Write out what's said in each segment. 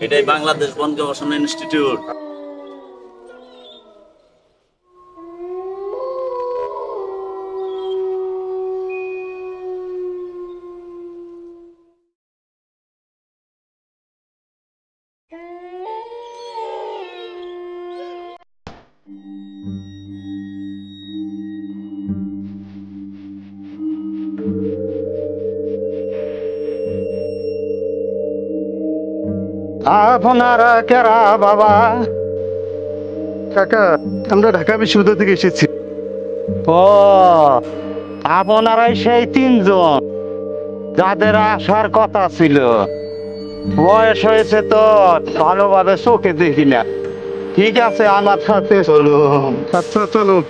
এটাই বাংলাদেশ বন গবেষণা ইনস্টিটিউট। আপনারা কেরা বাবা? কাকা, আমরা ঢাকা বিশ্ববিদ্যালয় থেকে এসেছি। ও, আপনারাই সেই তিনজন যাদের আসার কথা ছিল। বয়স হয়েছে তো, ভালোভাবে চোখে দেখি না। ঠিক আছে, আমার সাথে চলুন। আচ্ছা, চলুন।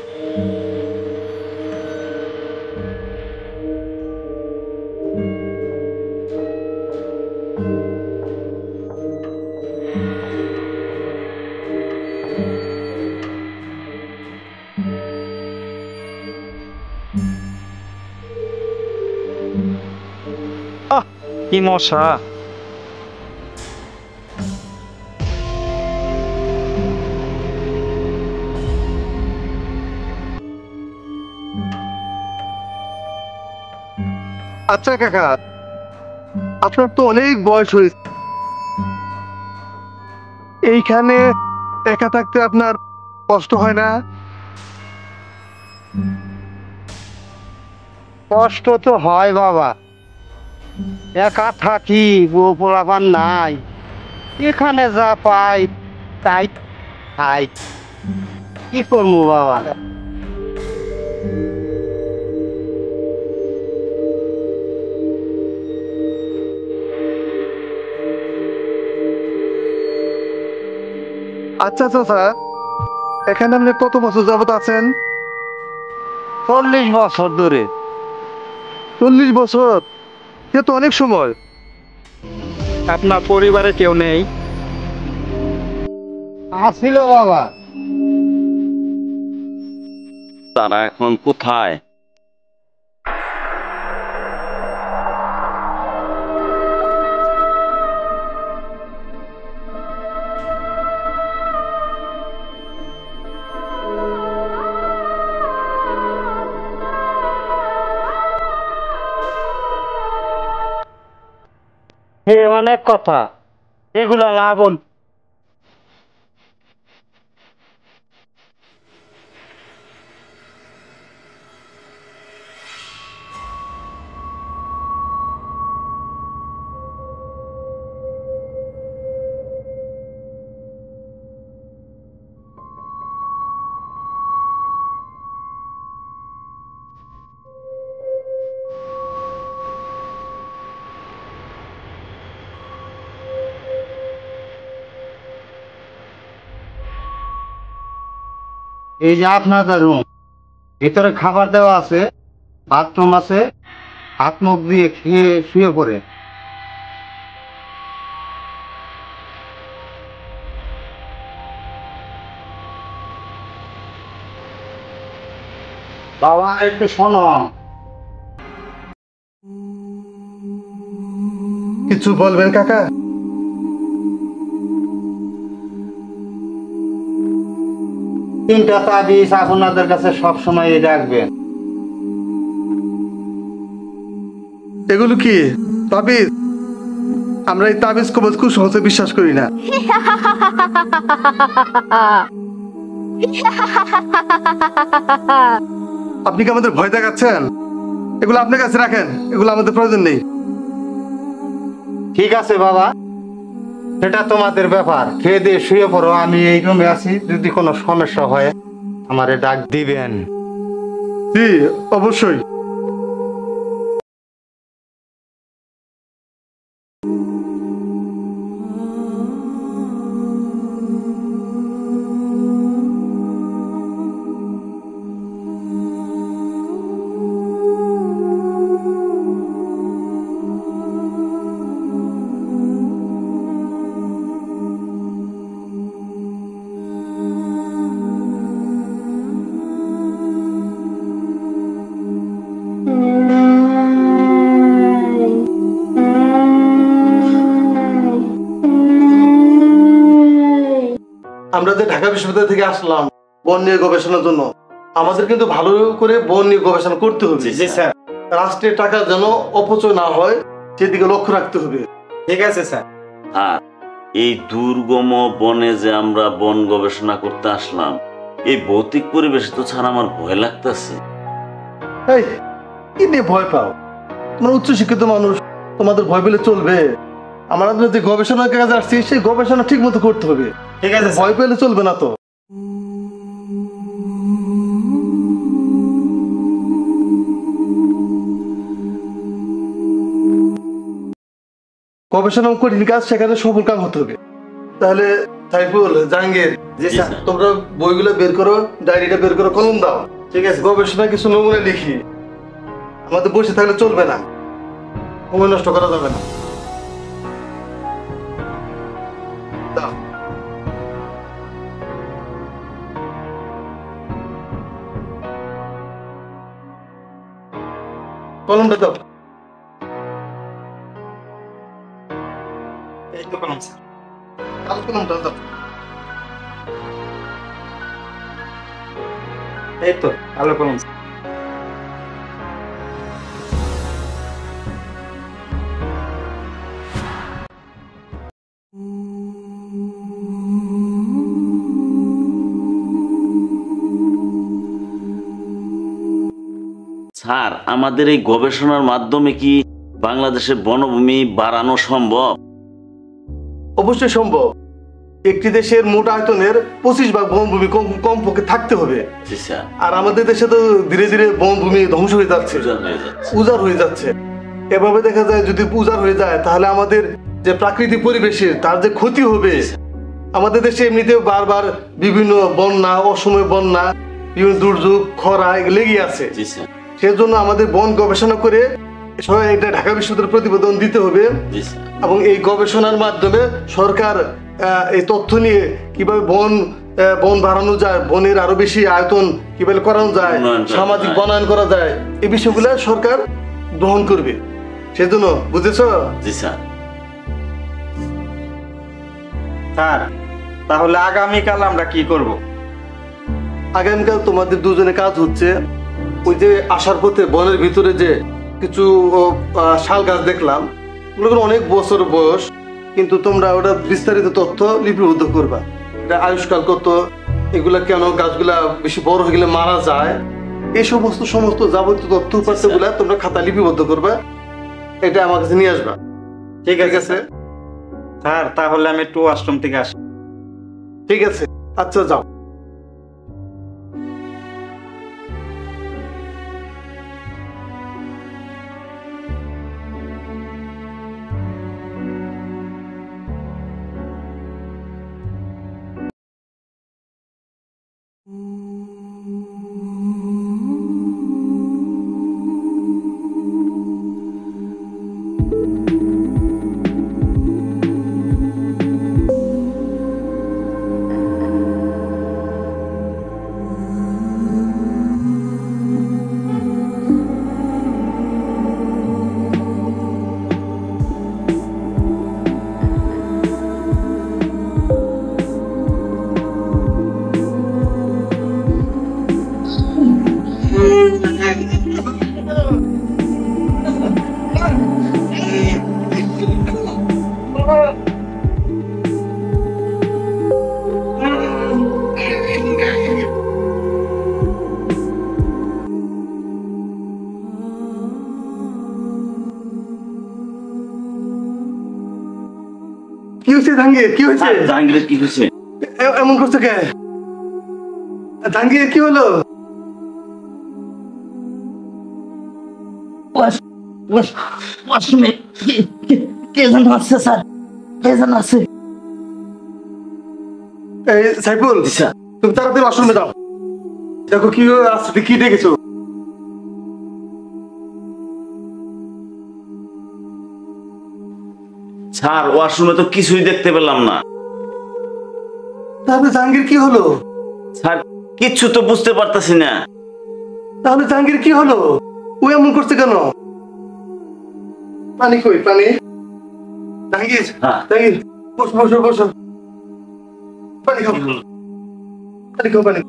কি মশা! আচ্ছা কাকা, আপনার তো অনেক বয়স হয়েছে, এইখানে একা থাকতে আপনার কষ্ট হয় না? কষ্ট তো হয় বাবা, একা থাকি, বউ পোলাপান নাই, এখানে যা পাই তাই খাই, কি করবো বাবা। আচ্ছা চাচা, এখানে আপনি কত বছর যাবত আছেন? 40 বছর ধরে। 40 বছর? সে তো অনেক সময়। আপনার পরিবারে কেউ নেই? আসিল বাবা। তারা এখন কোথায়? অনেক কথা, এগুলা না বল। এই যে আপনাদের রুম, ভিতরে খাবার দেওয়া আছে, বাথরুম আছে, হাত মুখ দিয়ে খেয়ে শুয়ে পড়ে। বাবা একটু শোনো। কিছু বলবেন কাকা? তিনটা তাবিজ আপনাদের কাছে সবসময় রাখবেন। এগুলো কি তাবিজ? আমরা এই তাবিজ কবজ খুব সহজে বিশ্বাস করি না। আপনি কি আমাদের ভয় দেখাচ্ছেন? এগুলো আপনার কাছে রাখেন, এগুলো আমাদের প্রয়োজন নেই। ঠিক আছে বাবা, সেটা তোমাদের ব্যাপার। খেয়ে দিয়ে শুয়ে পড়ো, আমি এই রুমে আছি, যদি কোনো সমস্যা হয় আমারে ডাক দিবেন। জি অবশ্যই। আমরা যে ঢাকা বিশ্ববিদ্যালয় থেকে আসলাম বন নিয়ে গবেষণার জন্য, আমাদের কিন্তু ভালো করে বন নিয়ে গবেষণা করতে হবে। জি স্যার। রাষ্ট্রের টাকা যেন অপচয় না হয় সেদিকে লক্ষ্য রাখতে হবে। ঠিক আছে স্যার। আর এই দুর্গম বনে যে আমরা বন গবেষণা করতে আসলাম, এই ভৌতিক পরিবেশে তো ছাড়া আমার ভয় লাগতেছে। এই কি নিয়ে ভয় পাও? তোমরা উচ্চশিক্ষিত মানুষ, তোমাদের ভয় পেলে চলবে? আমরা যে গবেষণার কাজে আসছি সেই গবেষণা ঠিক মতো করতে হবে। ঠিক আছে স্যার। ভয় পেলে চলবে না তো। গবেষণা কঠিন কাজ, সেখানে সফল কাম হতে হবে। তাহলে সাইফুল, জাহাঙ্গীর, জি স্যার। তোমরা বইগুলো বের করো, ডায়েরিটা বের করো, কলম দাও। ঠিক আছে। গবেষণা কিছু নমুনা লিখি। আমাদের বসে থাকলে চলবে না, সময় নষ্ট করা যাবে না। দাও। কলমটা দাও। এই তো কলম স্যার। কাল কলমটা দাও। এই তো কালো কলম স্যার। স্যার, আমাদের এই গবেষণার মাধ্যমে কি বাংলাদেশের বনভূমি বাড়ানো সম্ভব? অবশ্যই সম্ভব। একটি দেশের মোট আয়তনের 25 ভাগ বনভূমি কমপক্ষে থাকতে হবে। জি স্যার। আর আমাদের দেশে তো ধীরে ধীরে বনভূমি ধ্বংস হয়ে যাচ্ছে, উজাড় হয়ে যাচ্ছে। উজাড় হয়ে যাচ্ছে। এভাবে দেখা যায় যদি উজাড় হয়ে যায় তাহলে আমাদের যে প্রাকৃতিক পরিবেশের তার যে ক্ষতি হবে। আমাদের দেশে এমনিতেও বারবার বিভিন্ন বন্যা, অসময়ে বন্যা, বিভিন্ন দুর্যোগ, খরা এগুলো লেগে আছে। জি স্যার। সেজন্য আমাদের বন গবেষণা করে সবাই এটা ঢাকা বিশ্ববিদ্যালয়ের প্রতিবেদন দিতে হবে। জি স্যার। এবং এই গবেষণার মাধ্যমে সরকার এই তথ্য নিয়ে কিভাবে বন বাড়ানো যায়, বনের আরো বেশি আয়তন কিভাবে করানো যায়, উন্নয়ন করা সামাজিক যায়। বনায়ন করা যায়, এই বিষয়গুলো সরকার গ্রহণ করবে। সেজন্য বুঝেছো? জি স্যার। স্যার, তাহলে আগামীকাল আমরা কি করব? আগামীকাল তোমাদের দুজনে কাজ হচ্ছে, ওই যে আসার পথে বনের ভিতরে যে কিছু শাল গাছ দেখলাম, ওগুলো অনেক বছর বয়স, কিন্তু তোমরা ওটা বিস্তারিত তথ্য লিপিবদ্ধ করবা। এটা আয়ুষ্কাল কত, এগুলা কেন গাছগুলা বেশি বড় হয়ে গেলে মারা যায়, এই সমস্ত যাবতীয় তথ্য উপাত্তগুলা তোমরা খাতা লিপিবদ্ধ করবা। এটা আমার কাছে নিয়ে আসবা। ঠিক ঠিক আছে আছে? স্যার, তাহলে আমি একটু আশ্রম থেকে আসি। ঠিক আছে, আচ্ছা যাও। কি হয়েছে জাহাঙ্গীর? কি হয়েছে? জাহাঙ্গীরের কি হয়েছে? এমন করছো কে? জাহাঙ্গীর কি হলো? ওয়াশরুমে কে যেন আছে স্যার, কে যেন আছে। এই সাইফুল, জি স্যার। তুমি তাড়াতাড়ি ওয়াশরুমে যাও, দেখো কি আসছে, কি দেখেছো। স্যার, ওয়াশরুমে তো কিছুই দেখতে পেলাম না। তাহলে জাহাঙ্গীর কি হলো? স্যার, কিচ্ছু তো বুঝতে পারতাছি না। তাহলে জাহাঙ্গীর কি হলো? ও এমন করছে কেন? পানি কই, পানি? জাহাঙ্গীর, হ্যাঁ। জাহাঙ্গীর, বসো বসো বসো। পানি খাও, পানি খাও, পানি।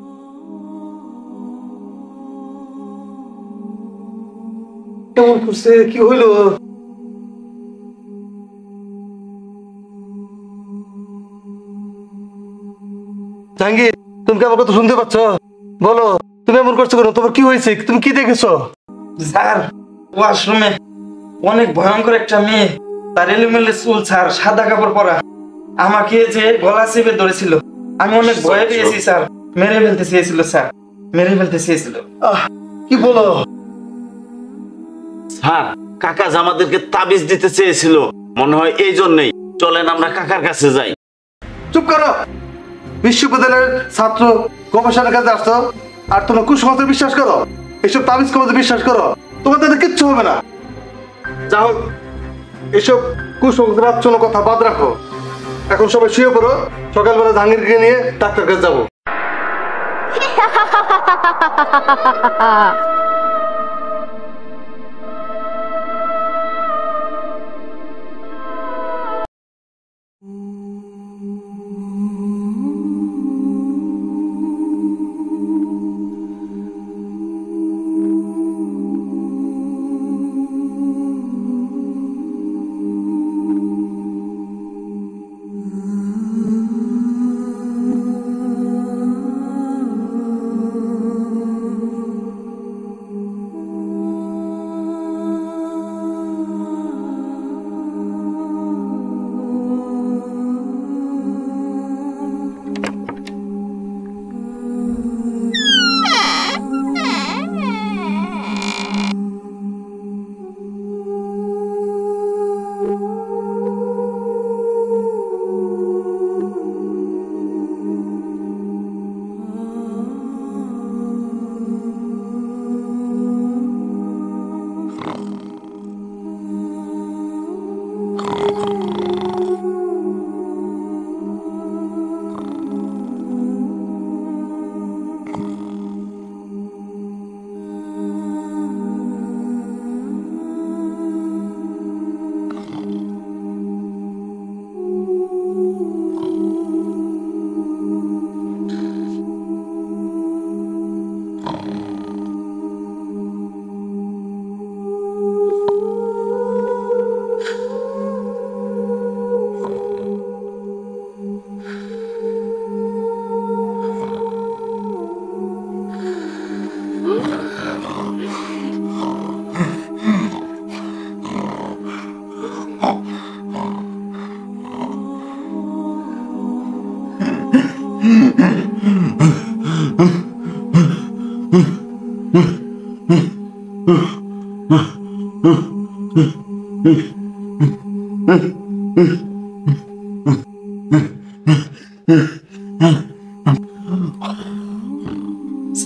কেমন করছে, কি হইলো? জাহাঙ্গীর, তুমি কি আমার কথা শুনতে পাচ্ছ? বলো, তুমি এমন করছো কেন? তোমার কি হয়েছে? তুমি কি দেখেছো? স্যার ওয়াশরুমে অনেক ভয়ঙ্কর একটা মেয়ে, তার এলোমেলো চুল, স্যার সাদা কাপড় পরা, আমাকে যে গলা চেপে ধরেছিল। আমি অনেক ভয় পেয়েছি স্যার, মেরে ফেলতে চেয়েছিল স্যার, মেরে ফেলতে চেয়েছিল। কি বলো? স্যার, কাকা আমাদেরকে তাবিজ দিতে চেয়েছিল, মনে হয় এই জন্যই। চলেন আমরা কাকার কাছে যাই। চুপ করো। বিশ্ববিদ্যালয়ের ছাত্র গবেষণার কাছে আসছো আর তোমরা কুসংস্কারে বিশ্বাস করো? এসব তাবিজ কবজে বিশ্বাস করো? তোমাদের তো কিচ্ছু হবে না। যা হোক, এসব কুসংস্কার কথা বাদ রাখো। এখন সবাই শুয়ে পড়ো, সকালবেলা জাহাঙ্গীরকে নিয়ে ডাক্তার কাছে যাবো।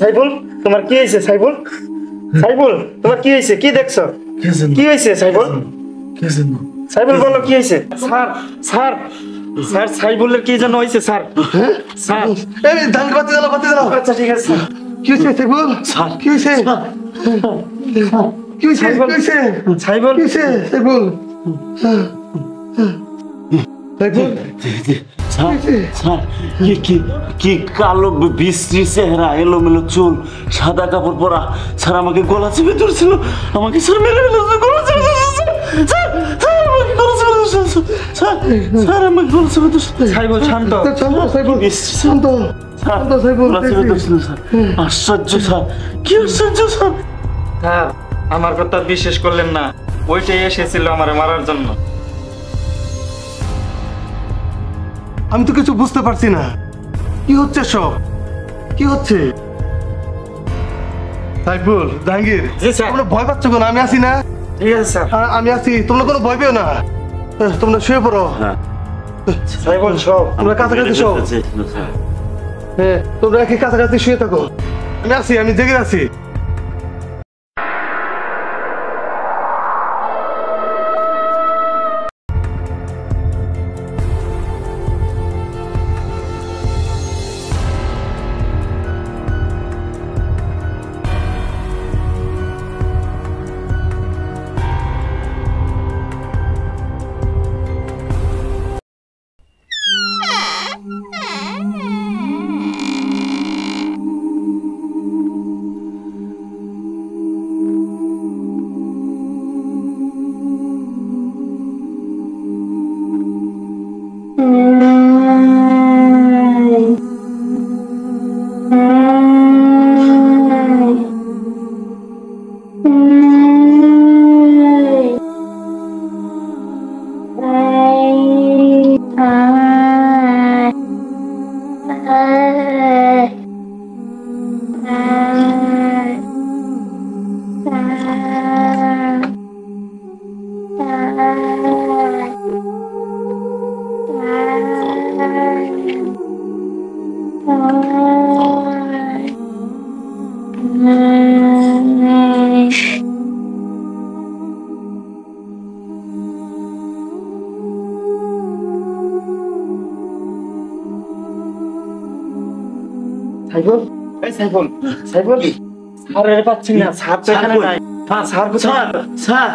সাইফুল, তোমার কি হয়েছে? সাইফুল, সাইফুল, তোমার কি হয়েছে? কি দেখছো? কি হয়েছে সাইফুল? সাইফুল বলো কি হয়েছে? স্যার, স্যার, স্যার সাইফুলের কি যেন হয়েছে স্যার। স্যার, এই জাহাঙ্গীর, বাতি জ্বালাও, বাতি জ্বালাও। আচ্ছা ঠিক আছে স্যার। কি হয়েছে সাইফুল? কি হয়েছে? কি হয়েছে? সাইফুল, কি হয়েছে? সাইফুল, কি হয়েছে সাইফুল? সাইফুল, স্যার, স্যার, কি কালো বিশ্রী চেহারা, এলোমেলো চুল, সাদা কাপড় পরা। স্যার আমাকে গলা চেপে ধরছিল, আমাকে স্যার মেরে ফেলেছিল, গলা চেপে ধরছিল। স্যার, স্যার, আমাকে গলা চেপে ধরছিল। স্যার, স্যার, আমাকে গলা চেপে ধরছিল। সাইফুল শান্ত। শান্ত সাইফুল, শান্ত, শান্ত সাইফুল। গলা চেপে ধরছিল স্যার। আশ্চর্য স্যার, কি আশ্চর্য স্যার। স্যার, আমার কথা বিশ্বাস করলেন না, ওইটাই এসেছিল আমারে মারার জন্য। আমি তো কিছু বুঝতে পারছি না, কি হচ্ছে সব? কি হচ্ছে? সাইফুল, জাহাঙ্গীর, জি স্যার। তোমরা ভয় পাচ্ছ কেন? আমি আছি না? ঠিক আছে স্যার। আমি আছি, তোমরা কোনো ভয় পেও না। তোমরা শুয়ে পড়ো। হ্যাঁ, সাইফুল সব। তোমরা কাছাকাছি সব। হ্যাঁ, তোমরা একই কাছাকাছি শুয়ে থাকো। আমি আছি, আমি জেগে আছি। সাইফুল, এই সাইফুল, সাইফুল, স্যারের পাচ্ছি না, স্যার তো এখানে নাই। হ্যাঁ, স্যার কোথায়? স্যার স্যার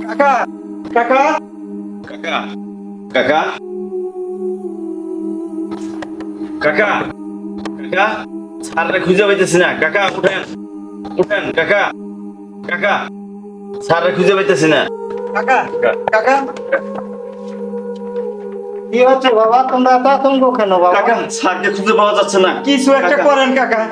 কাকা, কাকা, কাকা কাকা কাকা কাকা স্যাররে খুঁজে পাইতেছি না। কাকা উঠেন, উঠেন কাকা, কাকা স্যাররে খুঁজে পাইতেছি না। কাকা, কাকা। কি হচ্ছে বাবা, তোমরা এত আতঙ্ক কেন বাবা? কাকা স্যারকে খুঁজে পাওয়া যাচ্ছে না। কিছু একটা কাকা। করেন কাকা।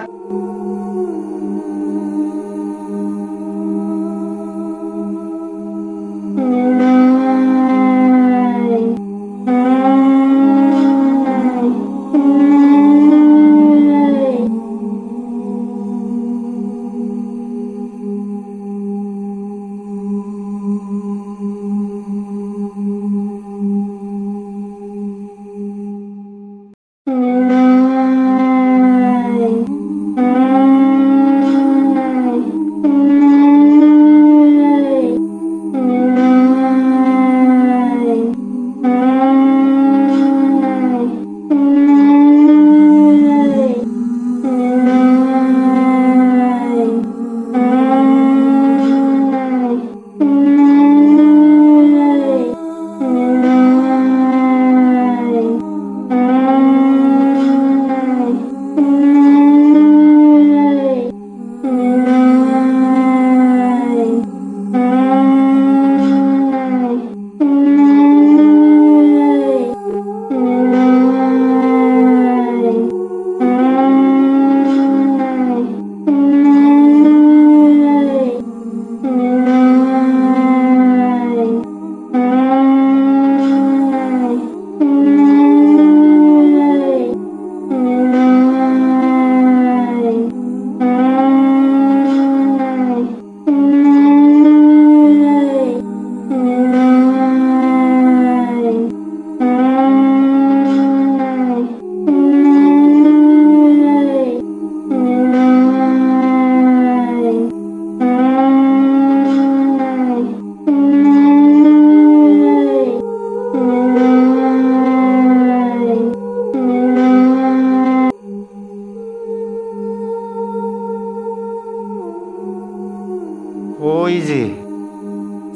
ওই যে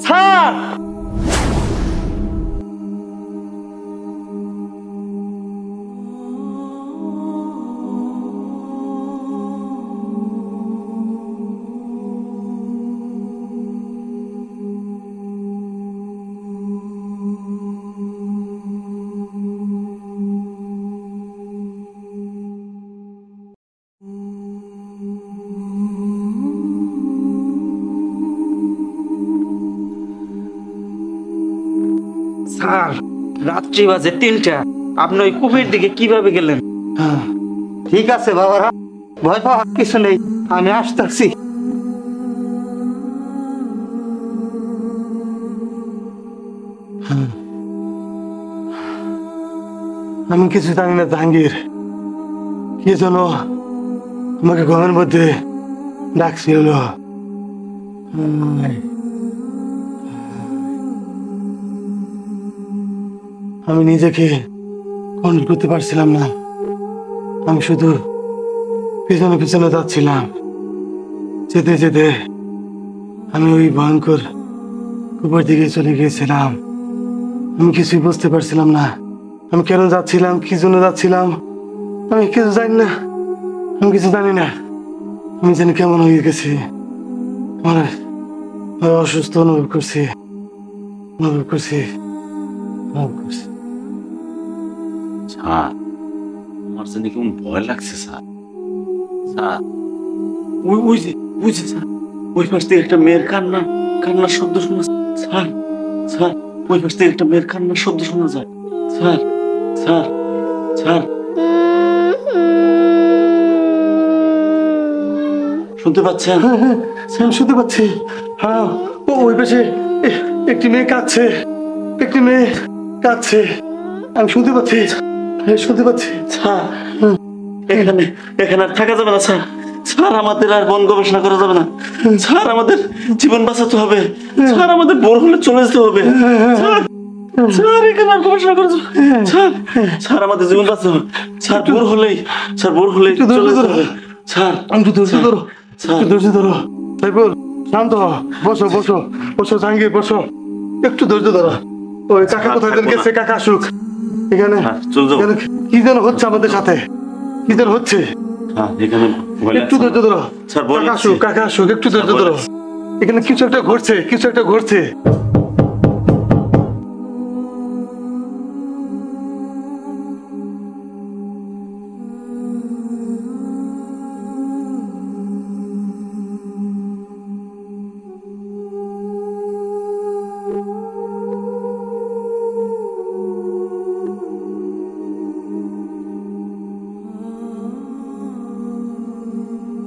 স্যার, স্যার রাত্রি বাজে 3টা, আপনি ওই কূপের দিকে কিভাবে গেলেন? ঠিক আছে বাবারা, ভয় পাওয়ার কিছু নেই, আমি আসতেছি। আমি কিছু জানি না জাহাঙ্গীর, কে যেন আমাকে ঘরের মধ্যে ডাকছিল। আমি নিজেকে কন্ট্রোল করতে পারছিলাম না, আমি শুধু পিছনে পিছনে যাচ্ছিলাম। যেতে যেতে আমি ওই ভয়ঙ্কর কূপের দিকে চলে গিয়েছিলাম। আমি কিছুই বুঝতে পারছিলাম না, আমি কেন যাচ্ছিলাম, কি জন্য যাচ্ছিলাম, আমি কিছু জানি না, আমি কিছু জানি না। আমি জানি কেমন হয়ে গেছি, আমার অসুস্থ অনুভব করছি, অনুভব করছি, অনুভব করছি। স্যার আমার জন্য কেমন ভয় লাগছে স্যার। স্যার ওই ওই যে ওই যে স্যার, ওই পাশ থেকে একটা মেয়ের কান্নার শব্দ শোনা। স্যার স্যার ওই পাশ থেকে একটা মেয়ের কান্নার শব্দ শোনা যায়। স্যার স্যার স্যার শুনতে পাচ্ছেন? আমি শুনতে পাচ্ছি। হ্যাঁ, ওই পাশে একটি মেয়ে কাঁদছে, একটি মেয়ে কাঁদছে, আমি শুনতে পাচ্ছি, শুনতে পাচ্ছি। স্যার এখানে এখানে আর থাকা যাবে না স্যার। স্যার আমাদের আর বন গবেষণা করা যাবে না স্যার, আমাদের জীবন বাঁচাতে হবে স্যার, আমাদের বড় হলে চলে যেতে হবে স্যার। স্যার এখানে আর গবেষণা করছো স্যার স্যার আমাদের জীবন বাঁচাও স্যার ভোর হলেই একটু ধৈর্য চলে ধরো। যাবে। স্যার একটু ধৈর্য ধরো, স্যার একটু ধৈর্য ধরো। সাইফুল শান্ত হ, বসো বসো বসো, জাহাঙ্গীর বসো, একটু ধৈর্য ধরো। ওই কাকা স্যার, কোথায় যেন থাকবো না। গেছে, কাকা আসুক এখানে। হ্যাঁ, চলে যাবো। এখানে কি যেন হচ্ছে আমাদের সাথে, কি যেন হচ্ছে। হ্যাঁ এখানে ভয় একটু লাগছে। ধৈর্য ধরো, স্যার, বলে কাকা দিচ্ছি। আসুক, কাকা আসুক, একটু ধৈর্য বলে ধরো। দিচ্ছি। এখানে কিছু একটা ঘটছে, কিছু একটা ঘটছে।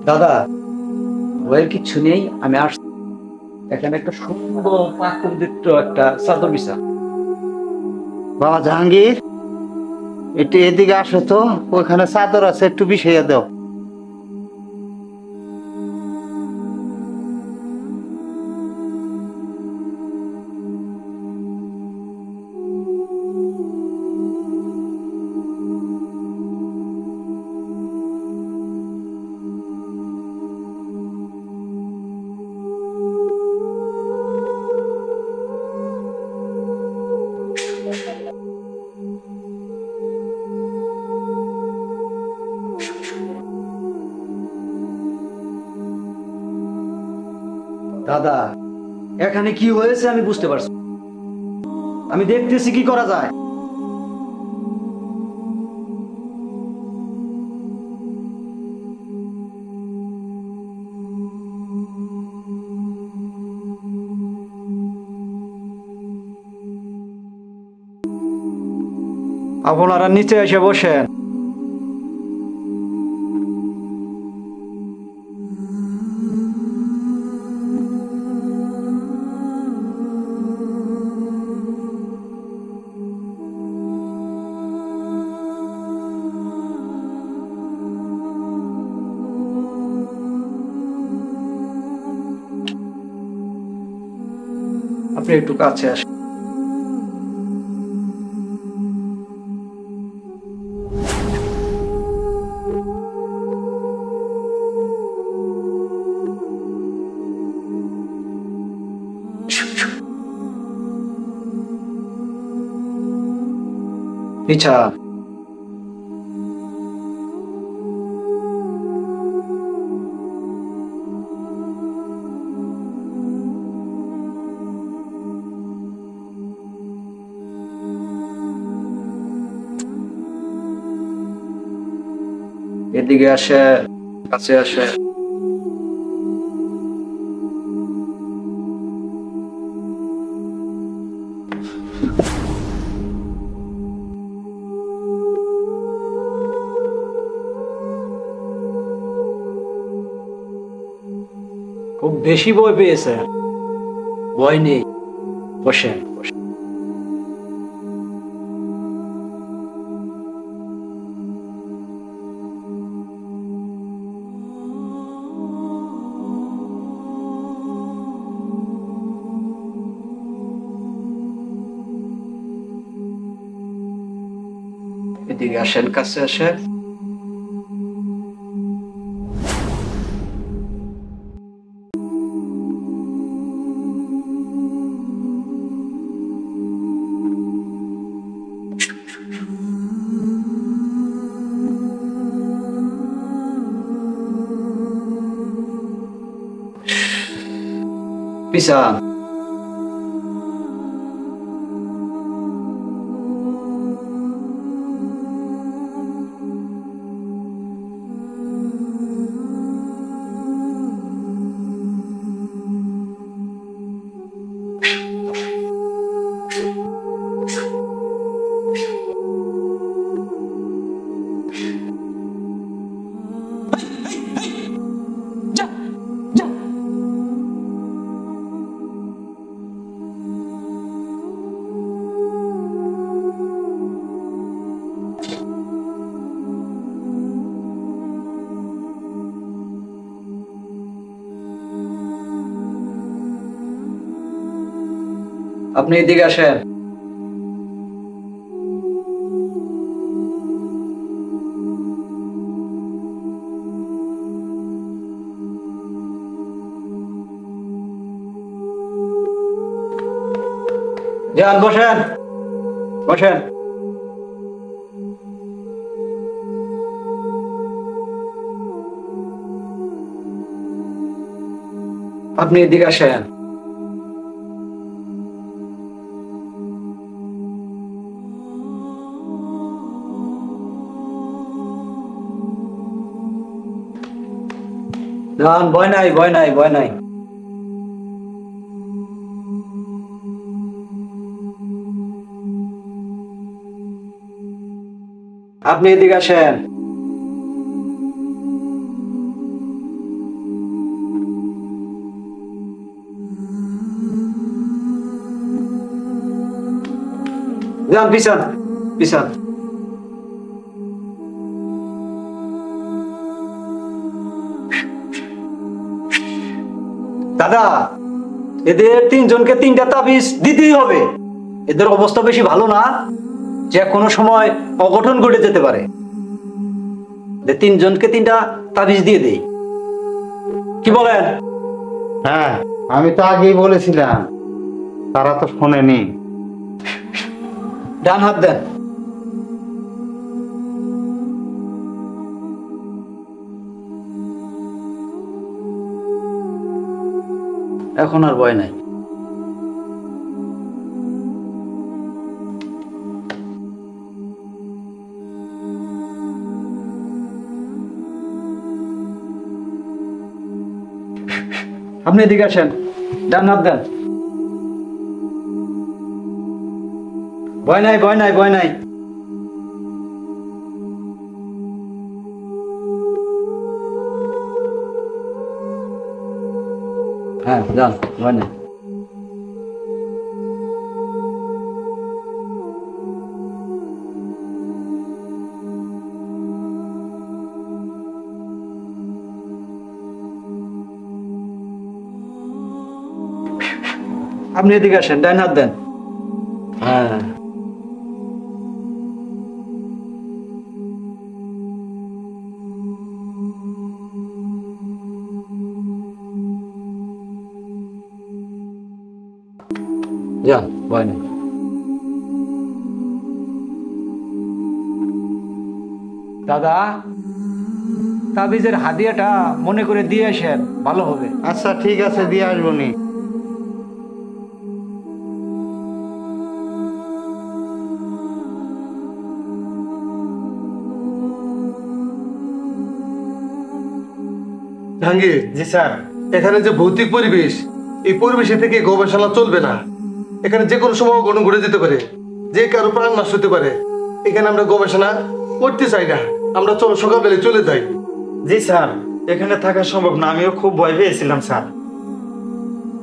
দাদা ভয়ের কিচ্ছু নেই, আমি আসছি। এখানে একটা সুন্দর প্রাকৃতিক একটা চাদর বিছা। বাবা জাহাঙ্গীর, একটু এদিকে আসো তো, ওখানে চাদর আছে, একটু বিছিয়ে দাও। দাদা এখানে কি হয়েছে আমি বুঝতে পারছি, আমি দেখতেছি কি করা যায়। আপনারা নিচে এসে বসেন। আপনি একটু কাছে আসেন। পিছা এদিকে আসে, কাছে আসে। খুব বেশি ভয় পেয়েছে, ভয় নেই, বসেন বসেন। এদিকে আসেন, কাছে আসেন। পিছান। আপনি এদিকে আসেন। যান বসেন, বসেন। আপনি এদিকে আসেন। যান, ভয় নাই, ভয় নাই, ভয় নাই। আপনি এদিকে আসেন। যান পিছন, পিছন। দাদা, এদের তিনজনকে তিনটা তাবিজ দিতেই হবে। এদের অবস্থা বেশি ভালো না, যে কোনো সময় অঘটন ঘটে যেতে পারে। তিনজনকে তিনটা তাবিজ দিয়ে দেই, কি বলেন? হ্যাঁ, আমি তো আগেই বলেছিলাম, তারা তো শোনেনি। ডান হাত দেন। এখন আর ভয় নাই। আপনি এদিকে আসেন, ডান হাত দেন। ভয় নাই, ভয় নাই, ভয় নাই। হ্যাঁ, যান, ভয় নাই। আপনি এদিকে আসেন, ডান হাত দেন। হ্যাঁ, যান, ভয় নেই। দাদা, তাবিজের হাদিয়াটা মনে করে দিয়ে আসেন, ভালো হবে। আচ্ছা ঠিক আছে, দিয়ে আসবো নি। জাহাঙ্গীর, জি স্যার। এখানে যে ভৌতিক পরিবেশ, এই পরিবেশে থেকে গবেষণা চলবে না। এখানে যে কোনো সময় অঘটন ঘটে যেতে পারে, যে কারো প্রাণ নাশ হতে পারে। এখানে আমরা গবেষণা করতে চাই না। আমরা চলো সকালবেলা চলে যাই। জি স্যার, এখানে থাকা সম্ভব না, আমিও খুব ভয় পেয়েছিলাম স্যার।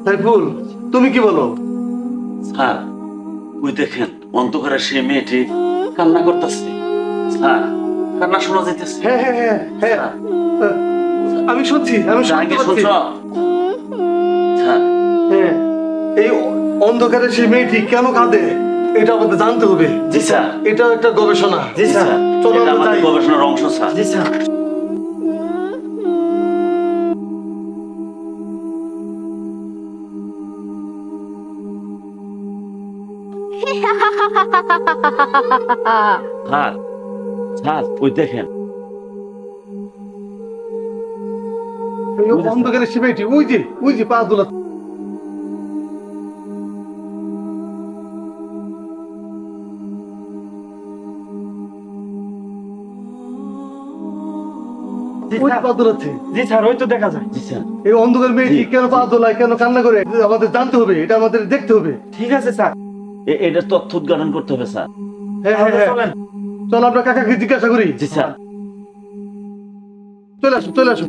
সাইফুল, তুমি কি বলো? স্যার, ওই দেখেন অন্ধকারে সে মেয়েটি কান্না করতেছে। স্যার, কান্না শোনা যাইতেছে। হ্যাঁ হ্যাঁ হ্যাঁ হ্যাঁ, আমি শুনছি, আমি শুনতে জাহাঙ্গীর পাচ্ছি। শুনছ? স্যার, হ্যাঁ, এই অন্ধকারে সেই মেয়েটি কেন কাঁদে এটা আমাদের জানতে হবে। জি স্যার। এটাও একটা গবেষণা। জি স্যার। চলো এটা আমরা আমাদের যাই। গবেষণার অংশ স্যার। জি স্যার। স্যার, স্যার, ওই দেখেন এই অন্ধকারে সেই মেয়েটি, ওই যে পা দোলা। ওই যে পা দোলাচ্ছে। জি স্যার, ওই তো দেখা যায়। জি স্যার। এই অন্ধকার মেয়েটি কেন পা দোলায়, কেন কান্না করে, আমাদের জানতে হবে, এটা আমাদের দেখতে হবে। ঠিক আছে স্যার। এটা তথ্য উদ্ঘাটন করতে হবে স্যার। হ্যাঁ হ্যাঁ হ্যাঁ, চলেন। চলো আমরা কাকাকে জিজ্ঞাসা করি। জি স্যার। চলে আসো, চলে আসো।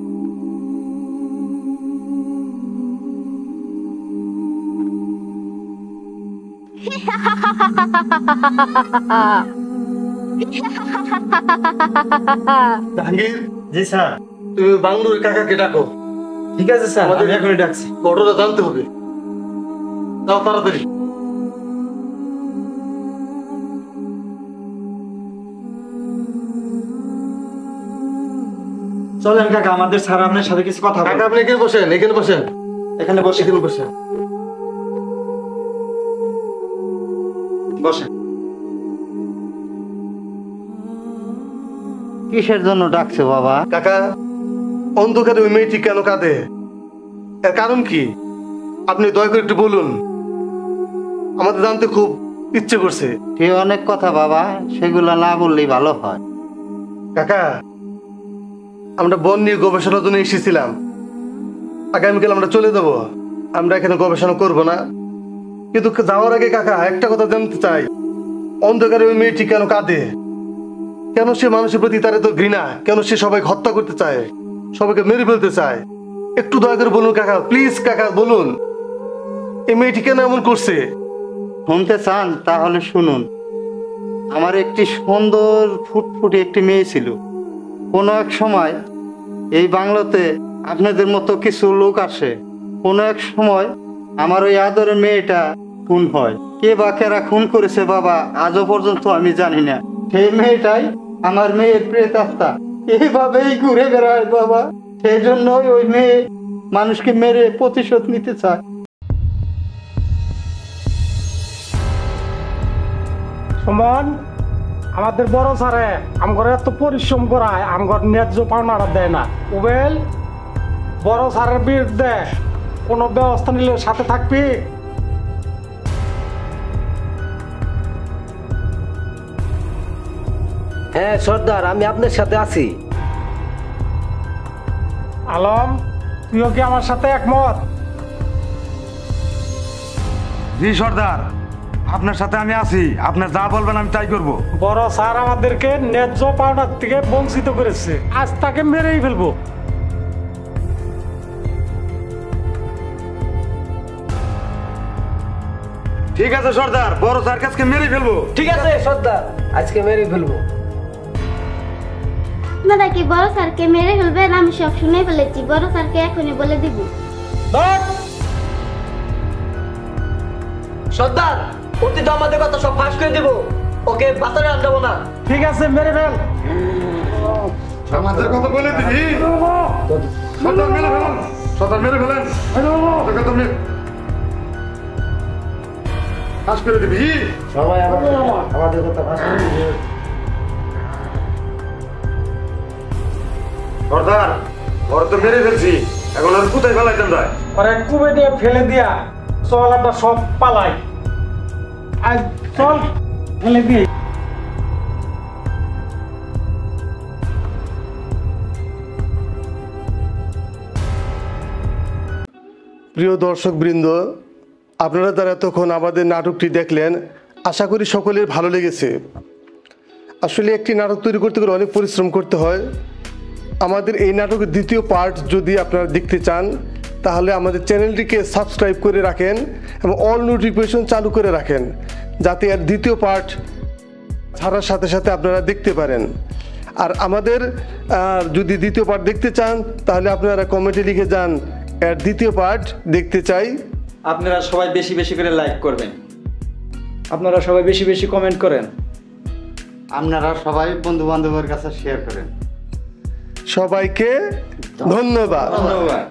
জাহাঙ্গীর, জি স্যার। তুমি বাংলোর কাকাকে ডাকো। ঠিক আছে স্যার, আমাদের- আমি এখনই ডাকছি। ঘটনা জানতে হবে। যাও তাড়াতাড়ি। চলেন কাকা, আমাদের স্যার আপনার সাথে কিছু কথা কাকা বলবে। আপনি এখানে বসেন, এখানে বসেন, এখানে বসে। এখানে বসেন। বসেন। কিসের জন্য ডাকছে বাবা? কাকা, অন্ধকারে ওই মেয়েটি কেন কাঁদে? এর কারণ কি আপনি দয়া করে একটু বলুন, আমাদের জানতে খুব ইচ্ছে করছে। সে অনেক কথা বাবা, সেগুলো না বললেই ভালো হয়। কাকা, আমরা বন নিয়ে গবেষণার জন্য এসেছিলাম। আগামীকাল আমরা চলে যাব, আমরা এখানে গবেষণা করব না। কিন্তু যাওয়ার আগে কাকা একটা কথা জানতে চাই, অন্ধকারে ওই মেয়েটি কেন কাঁদে? কেন সে মানুষের প্রতি তার এত ঘৃণা? কেন সে সবাইকে হত্যা করতে চায়, সবাইকে মেরে ফেলতে চায়? একটু দয়া করে বলুন কাকা, প্লিজ কাকা বলুন, এই মেয়েটি কেন এমন করছে? শুনতে চান তাহলে শুনুন। আমার একটি সুন্দর ফুটফুটে একটি মেয়ে ছিল। কোনো এক সময় এই বাংলোতে আপনাদের মতো কিছু লোক আসে। কোনো এক সময় আমার ওই আদরের মেয়েটা খুন হয়। কে বা কেরা খুন করেছে বাবা আজও পর্যন্ত আমি জানি না। সেই মেয়েটাই আমার মেয়ের প্রেতাত্মা, এইভাবেই ঘুরে বেড়ায় বাবা। সেই জন্যই ওই মেয়ে মানুষকে মেরে প্রতিশোধ নিতে চায়। সমান আমাদের বড় স্যারে আমগর এত পরিশ্রম করায় আমগর ন্যায্য পাওনাটা দেয় না। উবেল, বড় স্যারের বিরুদ্ধে কোনো ব্যবস্থা নিলে সাথে থাকবি? হ্যাঁ সর্দার, আমি আপনার সাথে আছি। আলম, তুইও কি আমার সাথে একমত? জি সর্দার, আপনার সাথে আমি আছি। আপনি যা বলবেন আমি তাই করব। বড় স্যার আমাদেরকে ন্যায্য পাওনার থেকে বঞ্চিত করেছে, আজ তাকে মেরেই ফেলবো। ঠিক আছে সর্দার, বড় স্যার কাছকে মেরে ফেলবো। ঠিক আছে সর্দার, আজকে মেরে ফেলবো। আপনারা কি বড় স্যারকে মেরে ফেলবেন? আমি সব শুনে ফেলেছি, বড় স্যারকে এখনই বলে দিব। সর্দার, অতি তো আমাদের কথা সব ফাঁস করে দেবো, ওকে বাঁচানো আর যাবো না। ঠিক আছে, মেরে ফেল। আমাদের কথা বলে দিবি। সর্দার মেরে ফেলেন, সর্দার মেরে ফেলেন। ফাঁস করে দিবি। সবাই আমাদের কথা ফাঁস করে দিবে। সর্দার, ওরা তো মেরে ফেলছি, এখন আর কোথায় ফেলাইতেন যায়? পরে কুবে দিয়ে ফেলে দিয়া চল আমরা সব পালাই। আজ চল ফেলে দিয়ে। প্রিয় দর্শক বৃন্দ, আপনারা যারা এতক্ষণ আমাদের নাটকটি দেখলেন, আশা করি সকলের ভালো লেগেছে। আসলে একটি নাটক তৈরি করতে গেলে অনেক পরিশ্রম করতে হয়। আমাদের এই নাটকের দ্বিতীয় পার্ট যদি আপনারা দেখতে চান, তাহলে আমাদের চ্যানেলটিকে সাবস্ক্রাইব করে রাখেন এবং অল নোটিফিকেশন চালু করে রাখেন, যাতে এর দ্বিতীয় পার্ট ছাড়ার সাথে সাথে আপনারা দেখতে পারেন। আর আমাদের যদি দ্বিতীয় পার্ট দেখতে চান, তাহলে আপনারা কমেন্টে লিখে যান এর দ্বিতীয় পার্ট দেখতে চাই। আপনারা সবাই বেশি বেশি করে লাইক করবেন। আপনারা সবাই বেশি বেশি কমেন্ট করেন। আপনারা সবাই বন্ধু বান্ধবের কাছে শেয়ার করেন। সবাইকে ধন্যবাদ। ধন্যবাদ।